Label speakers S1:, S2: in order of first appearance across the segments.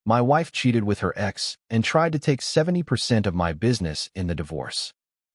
S1: My wife cheated with her ex and tried to take 70% of my business in the divorce.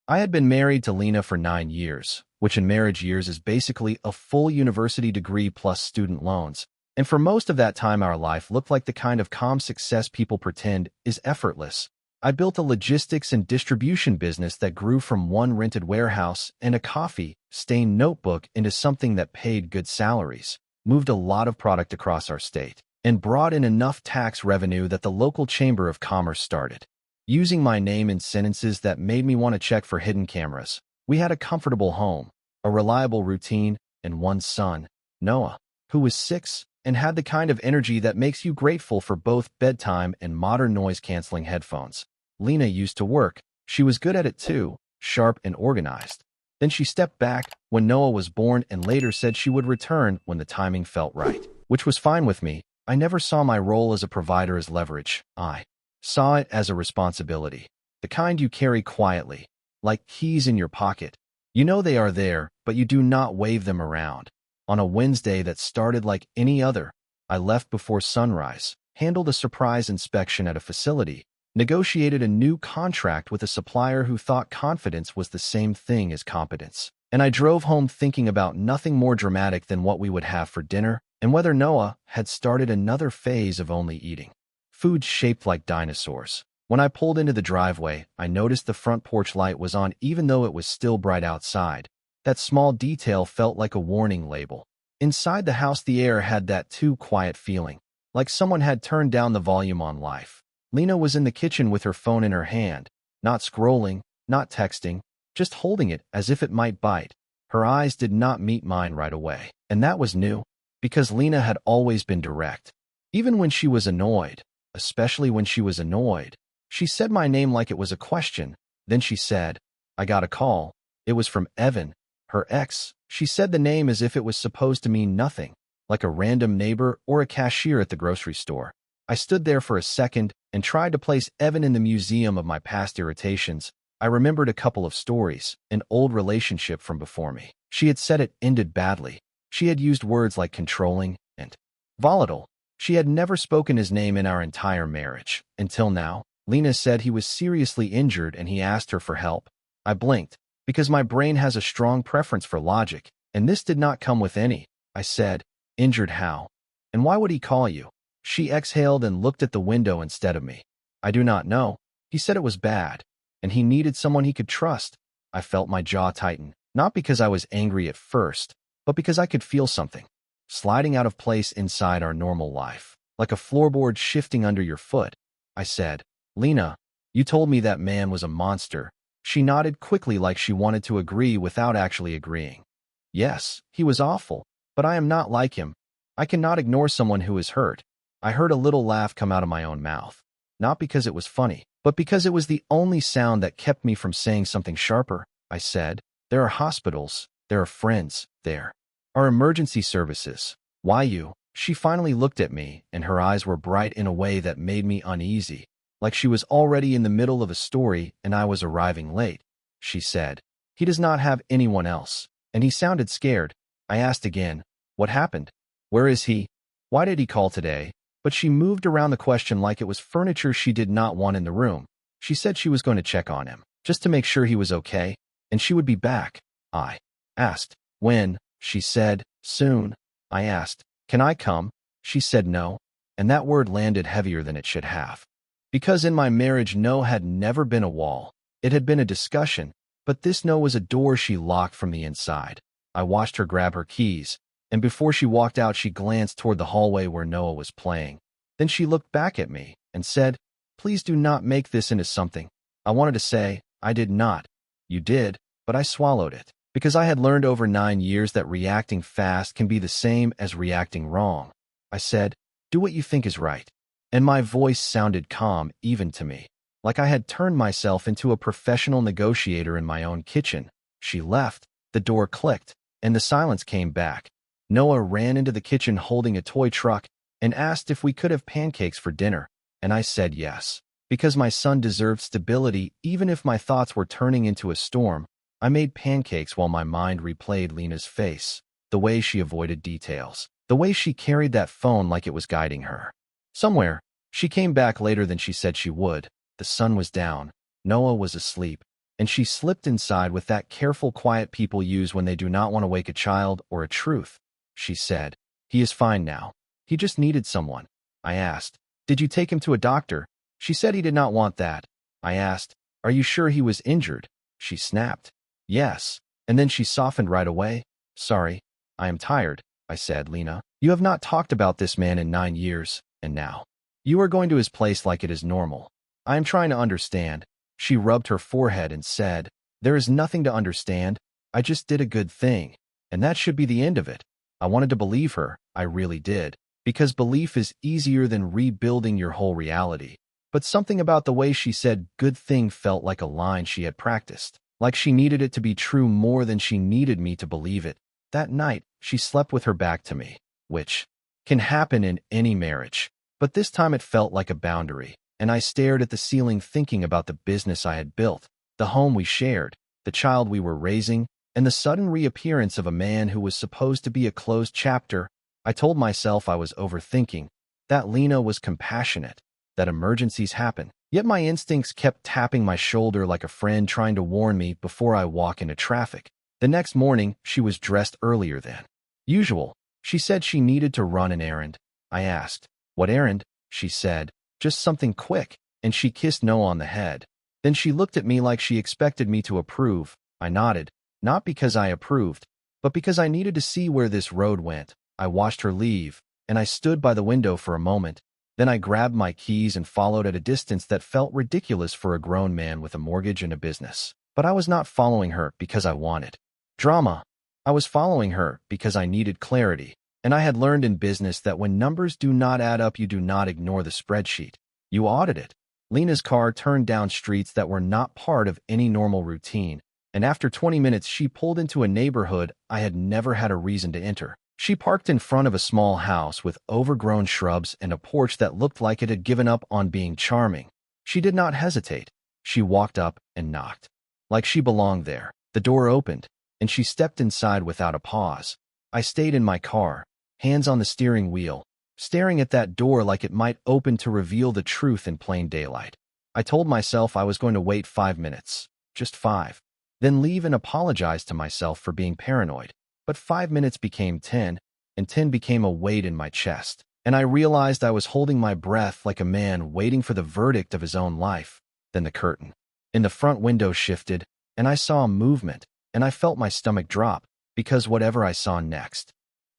S1: I had been married to Lena for 9 years, which in marriage years is basically a full university degree plus student loans. And for most of that time, our life looked like the kind of calm success people pretend is effortless. I built a logistics and distribution business that grew from one rented warehouse and a coffee-stained notebook into something that paid good salaries, moved a lot of product across our state, and brought in enough tax revenue that the local chamber of commerce started using my name in sentences that made me want to check for hidden cameras. We had a comfortable home, a reliable routine, and one son, Noah, who was 6 and had the kind of energy that makes you grateful for both bedtime and modern noise-canceling headphones. Lena used to work. She was good at it too, sharp and organized. Then she stepped back when Noah was born and later said she would return when the timing felt right, which was fine with me. I never saw my role as a provider as leverage. I saw it as a responsibility, the kind you carry quietly, like keys in your pocket. You know they are there, but you do not wave them around. On a Wednesday that started like any other, I left before sunrise, handled a surprise inspection at a facility, negotiated a new contract with a supplier who thought confidence was the same thing as competence, and I drove home thinking about nothing more dramatic than what we would have for dinner and whether Noah had started another phase of only eating food shaped like dinosaurs. When I pulled into the driveway, I noticed the front porch light was on even though it was still bright outside. That small detail felt like a warning label. Inside the house, the air had that too quiet feeling, like someone had turned down the volume on life. Lena was in the kitchen with her phone in her hand, not scrolling, not texting, just holding it as if it might bite. Her eyes did not meet mine right away, and that was new, because Lena had always been direct. Even when she was annoyed, especially when she was annoyed, she said my name like it was a question. Then she said, "I got a call. It was from Evan, her ex." She said the name as if it was supposed to mean nothing, like a random neighbor or a cashier at the grocery store. I stood there for a second and tried to place Evan in the museum of my past irritations. I remembered a couple of stories, an old relationship from before me. She had said it ended badly. She had used words like controlling and volatile. She had never spoken his name in our entire marriage. Until now, Lena said he was seriously injured and he asked her for help. I blinked, because my brain has a strong preference for logic, and this did not come with any. I said, "Injured how? And why would he call you?" She exhaled and looked at the window instead of me. "I do not know. He said it was bad, and he needed someone he could trust." I felt my jaw tighten, not because I was angry at first, but because I could feel something sliding out of place inside our normal life, like a floorboard shifting under your foot. I said, "Lena, you told me that man was a monster." She nodded quickly like she wanted to agree without actually agreeing. "Yes, he was awful, but I am not like him. I cannot ignore someone who is hurt." I heard a little laugh come out of my own mouth, not because it was funny, but because it was the only sound that kept me from saying something sharper. I said, "There are hospitals, there are friends, there are emergency services. Why you?" She finally looked at me, and her eyes were bright in a way that made me uneasy, like she was already in the middle of a story and I was arriving late. She said, "He does not have anyone else," and he sounded scared. I asked again, "What happened? Where is he? Why did he call today?" But she moved around the question like it was furniture she did not want in the room. She said she was going to check on him, just to make sure he was okay, and she would be back. I asked, "When?" She said, "Soon." I asked, "Can I come?" She said no, and that word landed heavier than it should have. Because in my marriage, no had never been a wall. It had been a discussion, but this no was a door she locked from the inside. I watched her grab her keys, and before she walked out, she glanced toward the hallway where Noah was playing. Then she looked back at me and said, "Please do not make this into something." I wanted to say, "I did not." "You did," but I swallowed it, because I had learned over 9 years that reacting fast can be the same as reacting wrong. I said, "Do what you think is right." And my voice sounded calm even to me, like I had turned myself into a professional negotiator in my own kitchen. She left, the door clicked, and the silence came back. Noah ran into the kitchen holding a toy truck and asked if we could have pancakes for dinner, and I said yes, because my son deserved stability even if my thoughts were turning into a storm. I made pancakes while my mind replayed Lena's face, the way she avoided details, the way she carried that phone like it was guiding her. Somewhere, She came back later than she said she would. The sun was down. Noah was asleep, and she slipped inside with that careful quiet people use when they do not want to wake a child or a truth. She said, "He is fine now. He just needed someone." I asked, "Did you take him to a doctor?" She said he did not want that. I asked, "Are you sure he was injured?" She snapped, "Yes." And then she softened right away. "Sorry, I am tired," I said. "Lena, you have not talked about this man in 9 years, and now you are going to his place like it is normal. I am trying to understand." She rubbed her forehead and said, "There is nothing to understand. I just did a good thing, and that should be the end of it." I wanted to believe her, I really did, because belief is easier than rebuilding your whole reality. But something about the way she said good thing felt like a line she had practiced, like she needed it to be true more than she needed me to believe it. That night, she slept with her back to me, which can happen in any marriage. But this time it felt like a boundary, and I stared at the ceiling thinking about the business I had built, the home we shared, the child we were raising, and the sudden reappearance of a man who was supposed to be a closed chapter. I told myself I was overthinking, that Lena was compassionate, that emergencies happen. Yet my instincts kept tapping my shoulder like a friend trying to warn me before I walk into traffic. The next morning, she was dressed earlier than usual. She said she needed to run an errand. I asked, "What errand?" She said, "Just something quick," and she kissed Noah on the head. Then she looked at me like she expected me to approve. I nodded, not because I approved, but because I needed to see where this road went. I watched her leave, and I stood by the window for a moment. Then I grabbed my keys and followed at a distance that felt ridiculous for a grown man with a mortgage and a business. But I was not following her because I wanted drama. I was following her because I needed clarity. And I had learned in business that when numbers do not add up, you do not ignore the spreadsheet. You audit it. Lena's car turned down streets that were not part of any normal routine, and after 20 minutes she pulled into a neighborhood I had never had a reason to enter. She parked in front of a small house with overgrown shrubs and a porch that looked like it had given up on being charming. She did not hesitate. She walked up and knocked. Like she belonged there. The door opened, and she stepped inside without a pause. I stayed in my car, hands on the steering wheel, staring at that door like it might open to reveal the truth in plain daylight. I told myself I was going to wait 5 minutes, just 5, then leave and apologize to myself for being paranoid. But 5 minutes became 10, and 10 became a weight in my chest, and I realized I was holding my breath like a man waiting for the verdict of his own life. Then the curtain in the front window shifted, and I saw a movement, and I felt my stomach drop, because whatever I saw next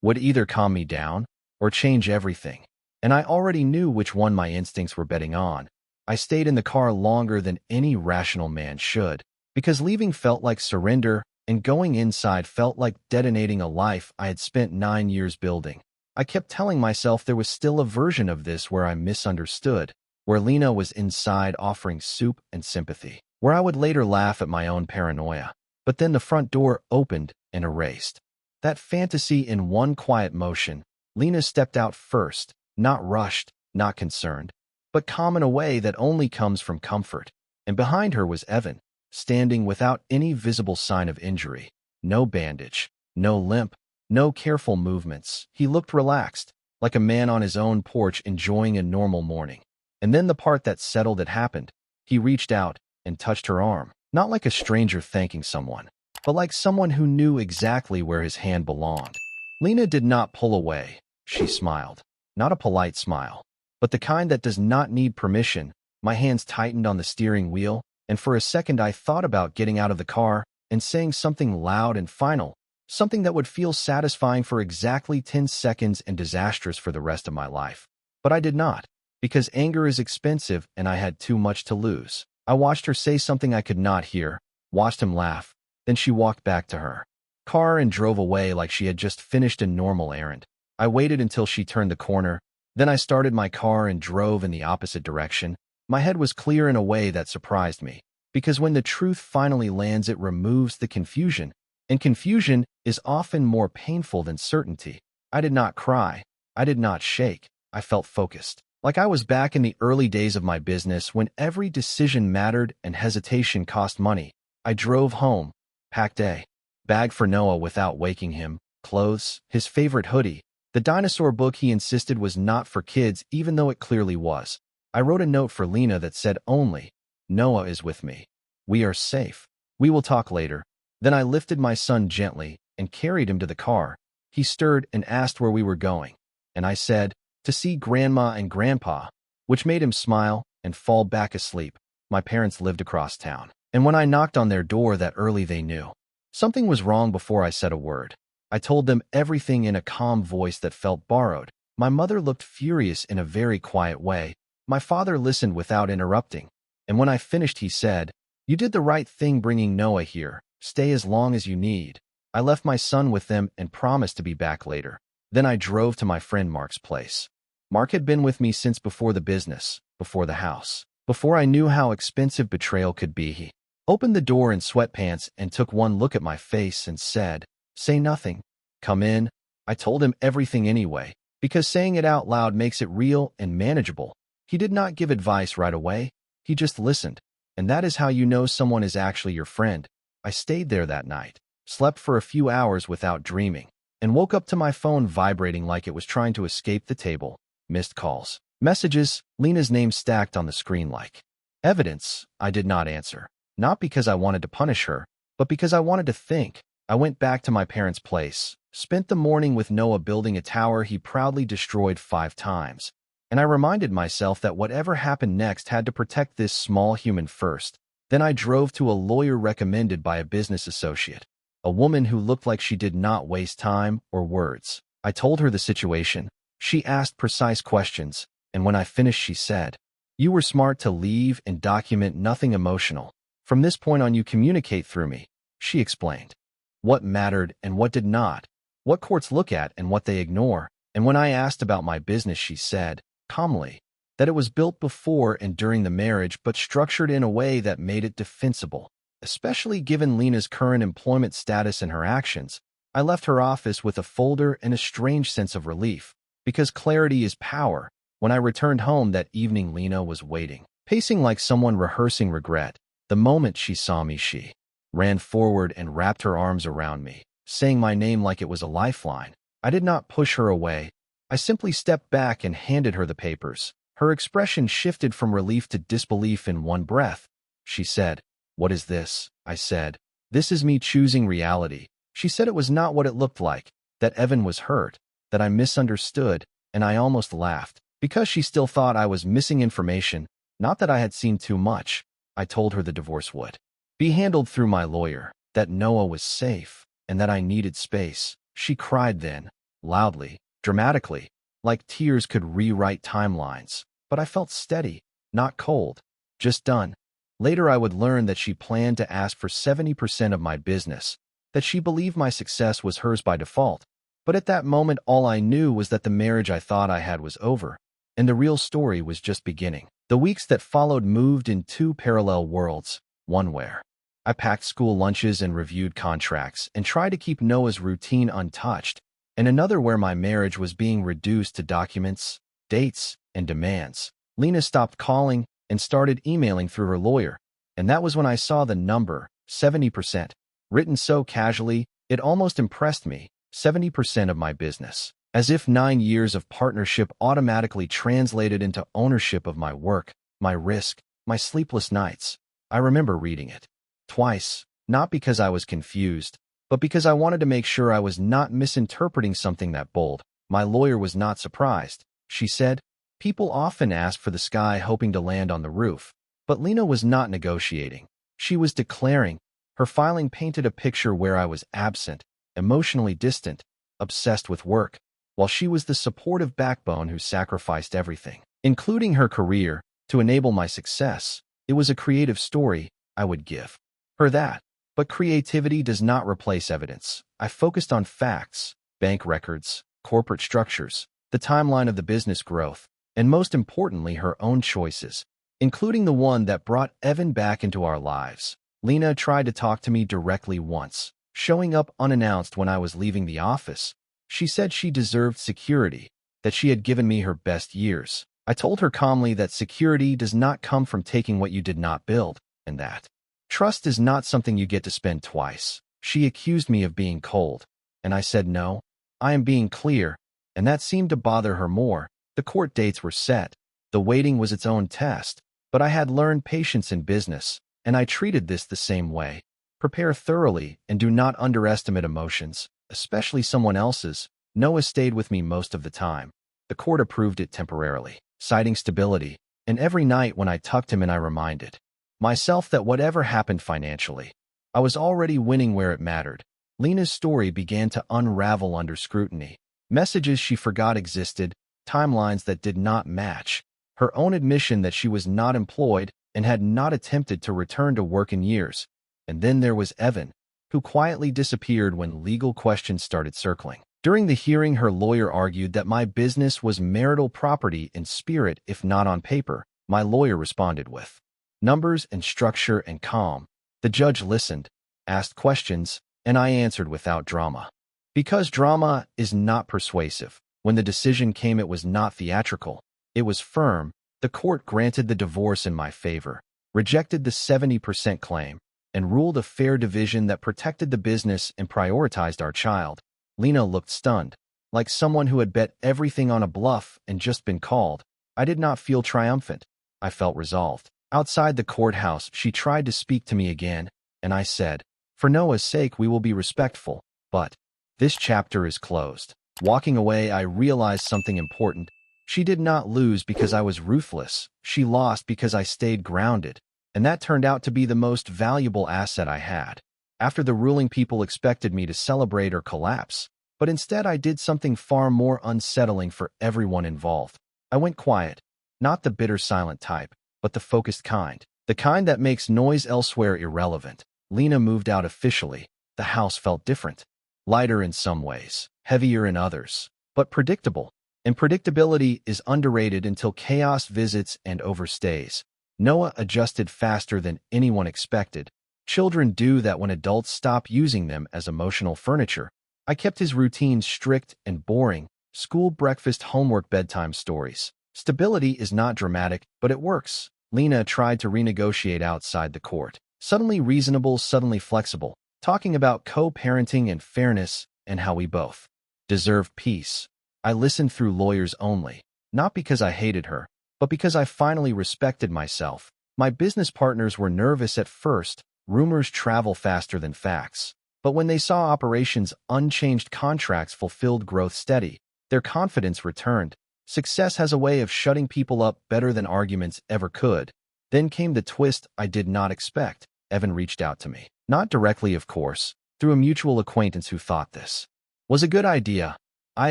S1: would either calm me down or change everything, and I already knew which one my instincts were betting on. I stayed in the car longer than any rational man should, because leaving felt like surrender, and going inside felt like detonating a life I had spent 9 years building. I kept telling myself there was still a version of this where I misunderstood, where Lena was inside offering soup and sympathy, where I would later laugh at my own paranoia. But then the front door opened and erased that fantasy in one quiet motion. Lena stepped out first, not rushed, not concerned, but calm in a way that only comes from comfort. And behind her was Evan, standing without any visible sign of injury. No bandage, no limp, no careful movements. He looked relaxed, like a man on his own porch enjoying a normal morning. And then the part that settled it happened. He reached out and touched her arm, not like a stranger thanking someone, but like someone who knew exactly where his hand belonged. Lena did not pull away. She smiled. Not a polite smile, but the kind that does not need permission. My hands tightened on the steering wheel, and for a second I thought about getting out of the car and saying something loud and final, something that would feel satisfying for exactly 10 seconds and disastrous for the rest of my life. But I did not, because anger is expensive and I had too much to lose. I watched her say something I could not hear, watched him laugh. Then she walked back to her car and drove away like she had just finished a normal errand. I waited until she turned the corner. Then I started my car and drove in the opposite direction. My head was clear in a way that surprised me, because when the truth finally lands, it removes the confusion, and confusion is often more painful than certainty. I did not cry. I did not shake. I felt focused, like I was back in the early days of my business when every decision mattered and hesitation cost money. I drove home, packed a bag for Noah without waking him, clothes, his favorite hoodie, The dinosaur book he insisted was not for kids, even though it clearly was. I wrote a note for Lena that said only, "Noah is with me. We are safe. We will talk later." Then I lifted my son gently and carried him to the car. He stirred and asked where we were going, and I said, "To see Grandma and Grandpa," which made him smile and fall back asleep. My parents lived across town, and when I knocked on their door that early, they knew something was wrong before I said a word. I told them everything in a calm voice that felt borrowed. My mother looked furious in a very quiet way. My father listened without interrupting, and when I finished, he said, "You did the right thing bringing Noah here. Stay as long as you need." I left my son with them and promised to be back later. Then I drove to my friend Mark's place. Mark had been with me since before the business, before the house, before I knew how expensive betrayal could be. He opened the door in sweatpants and took one look at my face and said, "Say nothing. Come in." I told him everything anyway, because saying it out loud makes it real and manageable. He did not give advice right away. He just listened. And that is how you know someone is actually your friend. I stayed there that night, slept for a few hours without dreaming, and woke up to my phone vibrating like it was trying to escape the table. Missed calls, messages, Lena's name stacked on the screen like evidence. I did not answer, not because I wanted to punish her, but because I wanted to think. I went back to my parents' place, spent the morning with Noah building a tower he proudly destroyed 5 times, and I reminded myself that whatever happened next had to protect this small human first. Then I drove to a lawyer recommended by a business associate, a woman who looked like she did not waste time or words. I told her the situation. She asked precise questions, and when I finished, she said, "You were smart to leave and document nothing emotional. From this point on, you communicate through me." She explained what mattered and what did not, what courts look at and what they ignore. And when I asked about my business, she said, calmly, that it was built before and during the marriage but structured in a way that made it defensible, especially given Lena's current employment status and her actions. I left her office with a folder and a strange sense of relief, because clarity is power. When I returned home that evening, Lena was waiting, pacing like someone rehearsing regret. The moment she saw me, she ran forward and wrapped her arms around me, saying my name like it was a lifeline. I did not push her away. I simply stepped back and handed her the papers. Her expression shifted from relief to disbelief in one breath. She said, "What is this?" I said, "This is me choosing reality." She said it was not what it looked like, that Evan was hurt, that I misunderstood, and I almost laughed, because she still thought I was missing information, not that I had seen too much. I told her the divorce would be handled through my lawyer, that Noah was safe, and that I needed space. She cried then, loudly, dramatically, like tears could rewrite timelines. But I felt steady, not cold, just done. Later I would learn that she planned to ask for 70% of my business, that she believed my success was hers by default. But at that moment, all I knew was that the marriage I thought I had was over, and the real story was just beginning. The weeks that followed moved in 2 parallel worlds, one where I packed school lunches and reviewed contracts and tried to keep Noah's routine untouched, and another where my marriage was being reduced to documents, dates, and demands. Lena stopped calling and started emailing through her lawyer, and that was when I saw the number, 70%, written so casually, it almost impressed me. 70% of my business, as if 9 years of partnership automatically translated into ownership of my work, my risk, my sleepless nights. I remember reading it twice, not because I was confused, but because I wanted to make sure I was not misinterpreting something that bold. My lawyer was not surprised. She said, "People often ask for the sky hoping to land on the roof." But Lena was not negotiating. She was declaring. Her filing painted a picture where I was absent, emotionally distant, obsessed with work, while she was the supportive backbone who sacrificed everything, including her career, to enable my success. It was a creative story. I would give her that. But creativity does not replace evidence. I focused on facts, bank records, corporate structures, the timeline of the business growth, and most importantly, her own choices, including the one that brought Evan back into our lives. Lena tried to talk to me directly once, showing up unannounced when I was leaving the office. She said she deserved security, that she had given me her best years. I told her calmly that security does not come from taking what you did not build, and that trust is not something you get to spend twice. She accused me of being cold, and I said no, I am being clear, and that seemed to bother her more. The court dates were set. The waiting was its own test, but I had learned patience in business, and I treated this the same way. Prepare thoroughly and do not underestimate emotions, especially someone else's. Noah stayed with me most of the time. The court approved it temporarily, citing stability, and every night when I tucked him in I reminded myself that whatever happened financially, I was already winning where it mattered. Lena's story began to unravel under scrutiny. Messages she forgot existed, timelines that did not match, her own admission that she was not employed and had not attempted to return to work in years. And then there was Evan, who quietly disappeared when legal questions started circling. During the hearing, her lawyer argued that my business was marital property in spirit if not on paper. My lawyer responded with numbers and structure and calm. The judge listened, asked questions, and I answered without drama. Because drama is not persuasive. When the decision came, it was not theatrical. It was firm. The court granted the divorce in my favor, rejected the 70% claim, and ruled a fair division that protected the business and prioritized our child. Lena looked stunned, like someone who had bet everything on a bluff and just been called. I did not feel triumphant. I felt resolved. Outside the courthouse, she tried to speak to me again, and I said, "For Noah's sake, we will be respectful, but this chapter is closed." Walking away, I realized something important. She did not lose because I was ruthless. She lost because I stayed grounded, and that turned out to be the most valuable asset I had. After the ruling, people expected me to celebrate or collapse, but instead I did something far more unsettling for everyone involved. I went quiet, not the bitter silent type, but the focused kind, the kind that makes noise elsewhere irrelevant. Lena moved out officially. The house felt different, lighter in some ways, heavier in others, but predictable. And predictability is underrated until chaos visits and overstays. Noah adjusted faster than anyone expected. Children do that when adults stop using them as emotional furniture. I kept his routine strict and boring: school, breakfast, homework, bedtime stories. Stability is not dramatic, but it works. Lena tried to renegotiate outside the court. Suddenly reasonable, suddenly flexible, talking about co-parenting and fairness and how we both deserve peace. I listened through lawyers only, not because I hated her, but because I finally respected myself. My business partners were nervous at first. Rumors travel faster than facts. But when they saw operations unchanged, contracts fulfilled, growth steady, their confidence returned. Success has a way of shutting people up better than arguments ever could. Then came the twist I did not expect. Evan reached out to me. Not directly, of course, through a mutual acquaintance who thought this was a good idea. I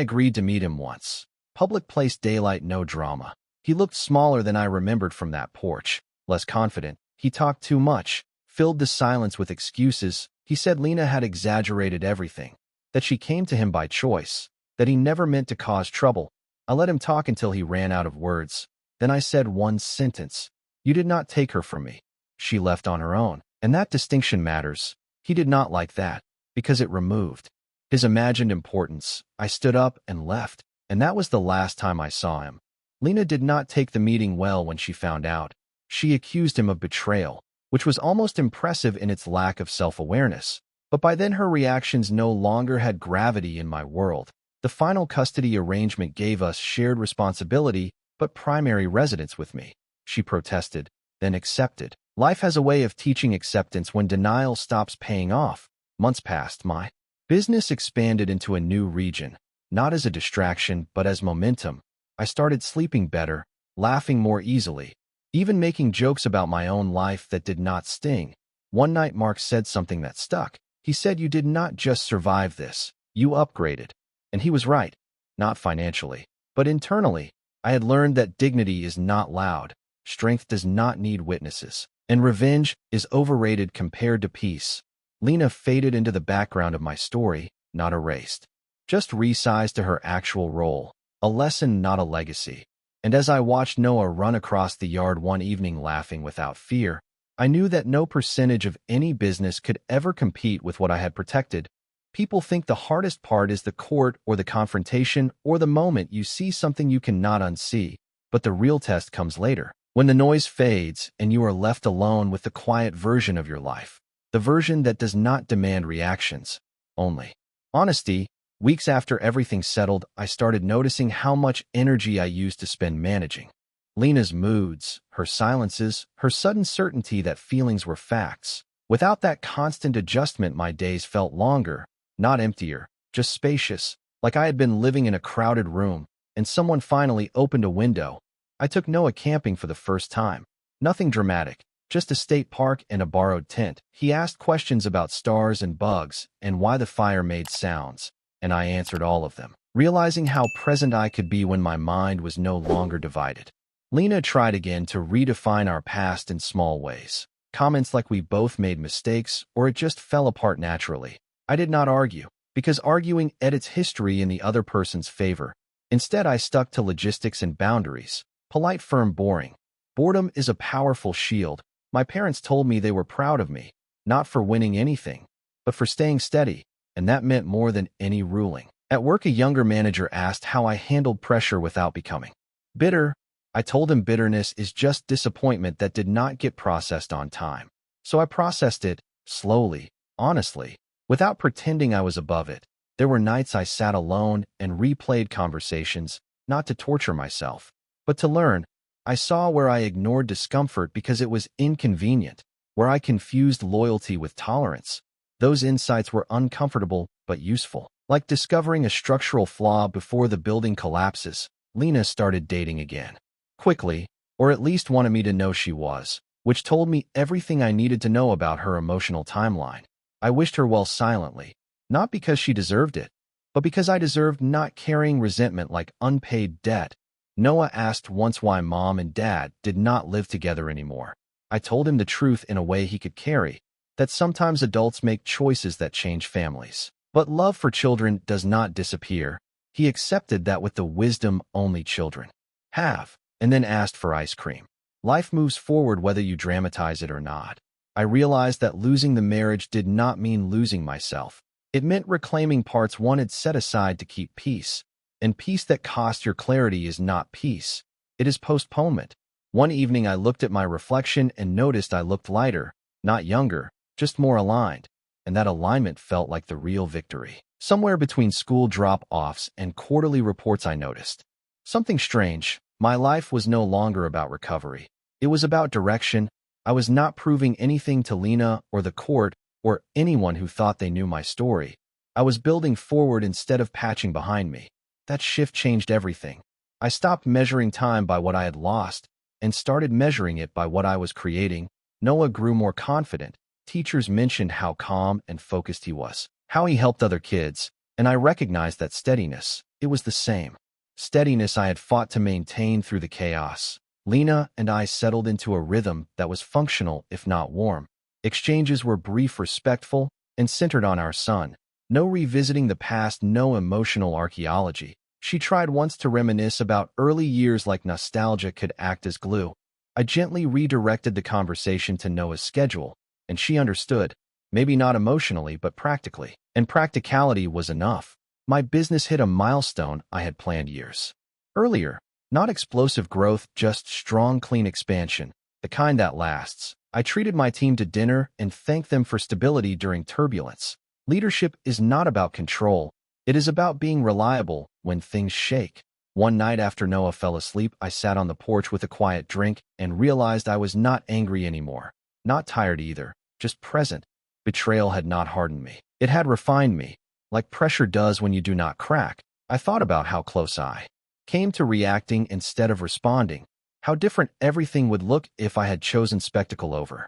S1: agreed to meet him once. Public place, daylight, no drama. He looked smaller than I remembered from that porch, less confident. He talked too much, filled the silence with excuses. He said Lena had exaggerated everything, that she came to him by choice, that he never meant to cause trouble. I let him talk until he ran out of words. Then I said one sentence: "You did not take her from me. She left on her own." And that distinction matters. He did not like that, because it removed his imagined importance. I stood up and left, and that was the last time I saw him. Lena did not take the meeting well when she found out. She accused him of betrayal, which was almost impressive in its lack of self-awareness. But by then her reactions no longer had gravity in my world. The final custody arrangement gave us shared responsibility, but primary residence with me. She protested, then accepted. Life has a way of teaching acceptance when denial stops paying off. Months passed. My business expanded into a new region, not as a distraction, but as momentum. I started sleeping better, laughing more easily, even making jokes about my own life that did not sting. One night Mark said something that stuck. He said, "You did not just survive this, you upgraded." And he was right. Not financially, but internally. I had learned that dignity is not loud, strength does not need witnesses, and revenge is overrated compared to peace. Lena faded into the background of my story, not erased, just resized to her actual role, a lesson, not a legacy. And as I watched Noah run across the yard one evening laughing without fear, I knew that no percentage of any business could ever compete with what I had protected. People think the hardest part is the court or the confrontation or the moment you see something you cannot unsee, but the real test comes later, when the noise fades and you are left alone with the quiet version of your life, the version that does not demand reactions, only honesty. Weeks after everything settled, I started noticing how much energy I used to spend managing Lena's moods, her silences, her sudden certainty that feelings were facts. Without that constant adjustment, my days felt longer, not emptier, just spacious, like I had been living in a crowded room, and someone finally opened a window. I took Noah camping for the first time. Nothing dramatic, just a state park and a borrowed tent. He asked questions about stars and bugs, and why the fire made sounds, and I answered all of them, realizing how present I could be when my mind was no longer divided. Lena tried again to redefine our past in small ways. Comments like we both made mistakes or it just fell apart naturally. I did not argue, because arguing edits history in the other person's favor. Instead, I stuck to logistics and boundaries. Polite, firm, boring. Boredom is a powerful shield. My parents told me they were proud of me, not for winning anything, but for staying steady, and that meant more than any ruling. At work, a younger manager asked how I handled pressure without becoming bitter. I told him bitterness is just disappointment that did not get processed on time. So I processed it, slowly, honestly, without pretending I was above it. There were nights I sat alone and replayed conversations, not to torture myself, but to learn. I saw where I ignored discomfort because it was inconvenient, where I confused loyalty with tolerance. Those insights were uncomfortable but useful. Like discovering a structural flaw before the building collapses, Lena started dating again. Quickly, or at least wanted me to know she was, which told me everything I needed to know about her emotional timeline. I wished her well silently, not because she deserved it, but because I deserved not carrying resentment like unpaid debt. Noah asked once why mom and dad did not live together anymore. I told him the truth in a way he could carry, that sometimes adults make choices that change families. But love for children does not disappear. He accepted that with the wisdom only children have, and then asked for ice cream. Life moves forward whether you dramatize it or not. I realized that losing the marriage did not mean losing myself. It meant reclaiming parts one had set aside to keep peace. And peace that costs your clarity is not peace. It is postponement. One evening I looked at my reflection and noticed I looked lighter, not younger, just more aligned. And that alignment felt like the real victory. Somewhere between school drop-offs and quarterly reports I noticed something strange. My life was no longer about recovery. It was about direction. I was not proving anything to Lena or the court or anyone who thought they knew my story. I was building forward instead of patching behind me. That shift changed everything. I stopped measuring time by what I had lost and started measuring it by what I was creating. Noah grew more confident. Teachers mentioned how calm and focused he was, how he helped other kids, and I recognized that steadiness. It was the same steadiness I had fought to maintain through the chaos. Lena and I settled into a rhythm that was functional if not warm. Exchanges were brief, respectful, and centered on our son. No revisiting the past, no emotional archaeology. She tried once to reminisce about early years like nostalgia could act as glue. I gently redirected the conversation to Noah's schedule, and she understood, maybe not emotionally but practically. And practicality was enough. My business hit a milestone I had planned years earlier. Not explosive growth, just strong, clean expansion, the kind that lasts. I treated my team to dinner and thanked them for stability during turbulence. Leadership is not about control. It is about being reliable when things shake. One night after Noah fell asleep, I sat on the porch with a quiet drink and realized I was not angry anymore. Not tired either, just present. Betrayal had not hardened me. It had refined me, like pressure does when you do not crack. I thought about how close I came to reacting instead of responding, how different everything would look if I had chosen spectacle over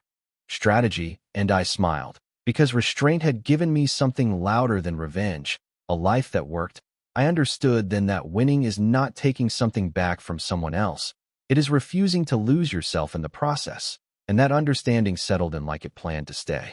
S1: strategy, and I smiled, because restraint had given me something louder than revenge, a life that worked. I understood then that winning is not taking something back from someone else. It is refusing to lose yourself in the process, and that understanding settled in like it planned to stay.